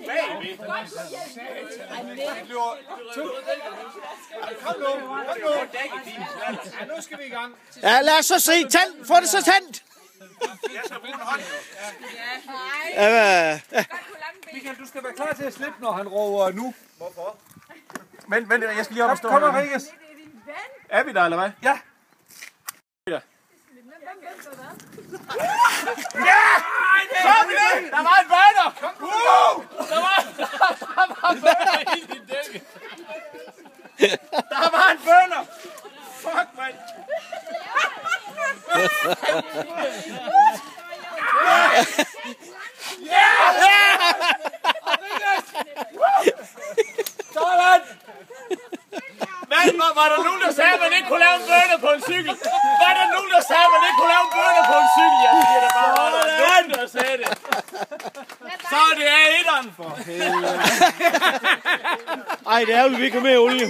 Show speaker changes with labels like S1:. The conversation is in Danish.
S1: bagved.
S2: Kom nu. Ja, nu skal vi i gang.
S3: Ja, lad os så se. Få det så tændt.
S1: Jeg skal bruge en hånd.
S2: Michael, du skal være klar til at slippe, når han råber nu.
S1: Hvorfor? Men jeg skal lige op og stå
S2: Kom,
S1: her.
S2: Rikkes.
S1: Er vi der, eller hvad?
S2: Ja.
S1: Ja! Så er vi det! Der var en burner! Der var en burner i din dække! Der var en burner! Fuck, mand! Sådan! Men var der nogen, der sagde, at man ikke kunne lave en burner på en cykel? Var der nogen, der sagde, at man ikke kunne lave en burner på en cykel? Jeg siger det bare, var der nogen, der sagde det? Så er det A1'eren for helvede.
S3: Ej, det er jo, vi ikke har mere olie.